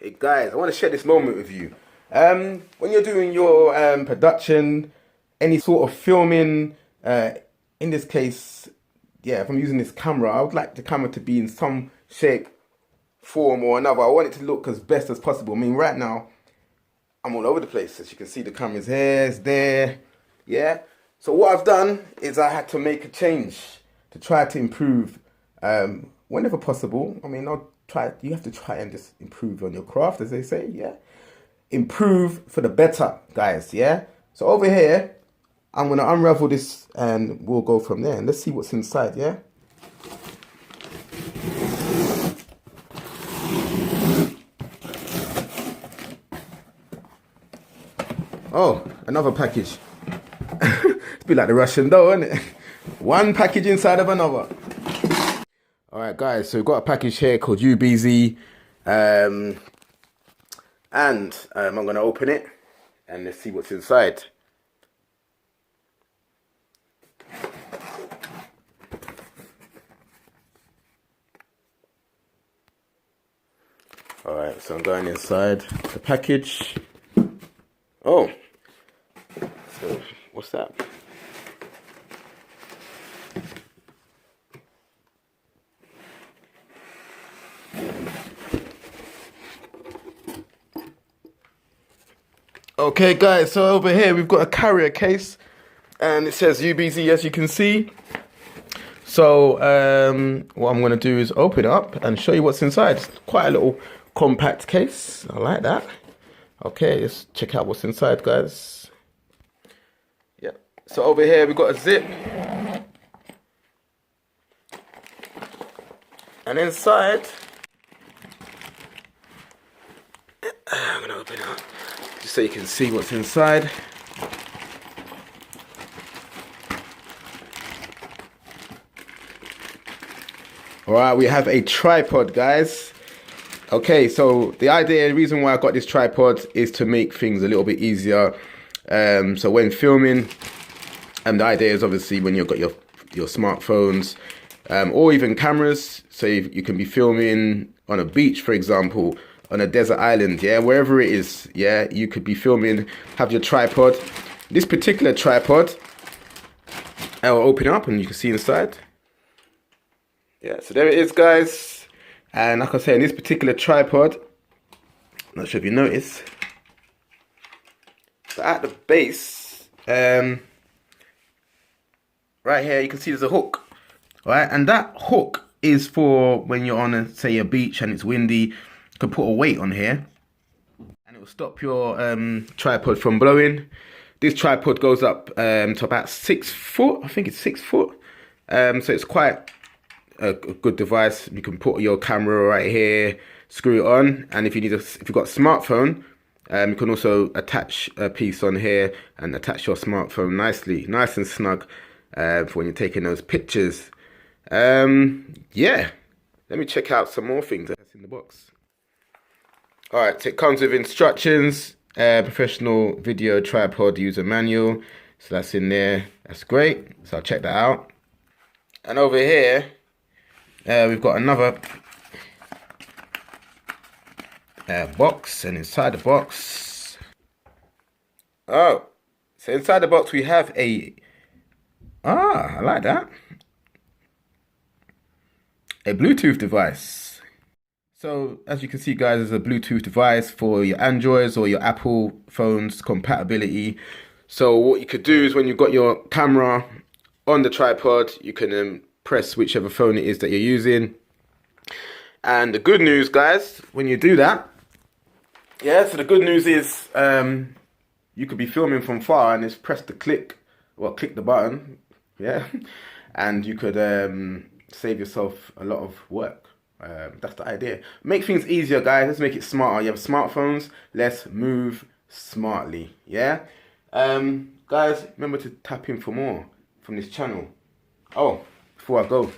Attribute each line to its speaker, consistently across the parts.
Speaker 1: Hey guys, I want to share this moment with you. When you're doing your production, any sort of filming, in this case, yeah, if I'm using this camera, I would like the camera to be in some shape, form or another. I want it to look as best as possible. I mean, right now, I'm all over the place. As you can see, the camera's here, it's there, yeah. So what I've done is I had to make a change to try to improve whenever possible. I mean, you have to try and just improve on your craft, as they say, yeah. Improve for the better, guys, yeah. So over here, I'm gonna unravel this and we'll go from there. And let's see what's inside, yeah. Oh, another package. It's be like the Russian dough, isn't it? One package inside of another. All right, guys. So we've got a package here called Ubeesize, and I'm gonna open it and let's see what's inside. All right, so I'm going inside the package. Oh, so what's that? Okay guys, so over here we've got a carrier case and it says Ubeesize, as you can see. So what I'm going to do is open it up and show you what's inside. It's quite a little compact case. I like that. Okay, let's check out what's inside, guys. Yeah, so over here we've got a zip. And inside, I'm going to open it up just so you can see what's inside. All right, we have a tripod, guys. Okay, so the reason why I got this tripod is to make things a little bit easier. So when filming, the idea is obviously when you've got your smartphones or even cameras, so you can be filming on a beach, for example, on a desert island, yeah, wherever it is, yeah, you could be filming, have your tripod. This particular tripod, I will open up and you can see inside. Yeah, so there it is, guys. And like I say, in this particular tripod, not sure if you notice, so at the base, right here, you can see there's a hook, right? And that hook is for when you're on, say, a beach and it's windy, you can put a weight on here, and it will stop your tripod from blowing. This tripod goes up to about 6 foot, I think it's 6 foot, so it's quite a good device. You can put your camera right here, screw it on, and if you've got a smartphone, you can also attach a piece on here and attach your smartphone nice and snug for when you're taking those pictures. Yeah, let me check out some more things that's in the box. All right, so it comes with instructions, professional video tripod user manual, so that's in there. That's great, so I'll check that out. And over here, we've got another box, and inside the box, so inside the box we have I like that, a Bluetooth device. So as you can see, guys, there's a Bluetooth device for your Androids or your Apple phones compatibility. So what you could do is when you've got your camera on the tripod, you can press whichever phone it is that you're using. And the good news, guys, when you do that, yeah, so the good news is you could be filming from far and just press the click the button, yeah, and you could save yourself a lot of work. That's the idea. Make things easier, guys. Let's make it smarter. You have smartphones, let's move smartly, yeah. Guys, remember to tap in for more from this channel. Oh, before I go,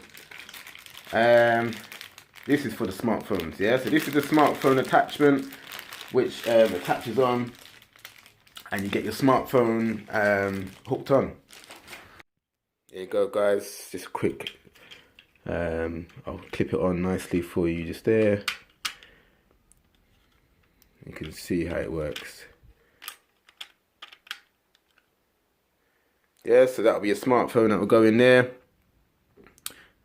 Speaker 1: this is for the smartphones, yeah. So this is the smartphone attachment, which attaches on, and you get your smartphone hooked on. There you go, guys. Just quick. I'll clip it on nicely for you, just there. You can see how it works. Yeah, so that'll be a smartphone that will go in there.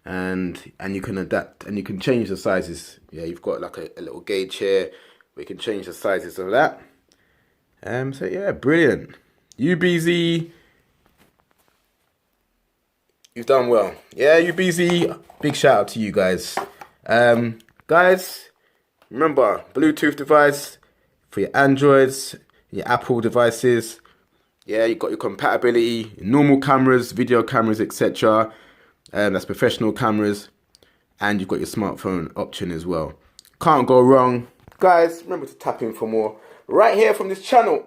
Speaker 1: And you can adapt and you can change the sizes. Yeah, you've got like a little gauge here. We can change the sizes of that. So yeah, brilliant. Ubeesize, you've done well. Yeah, Ubeesize, big shout out to you guys. Guys, remember, Bluetooth device for your Androids, your Apple devices. Yeah, you've got your compatibility, normal cameras, video cameras, etc. That's professional cameras. And you've got your smartphone option as well. Can't go wrong. Guys, remember to tap in for more right here from this channel.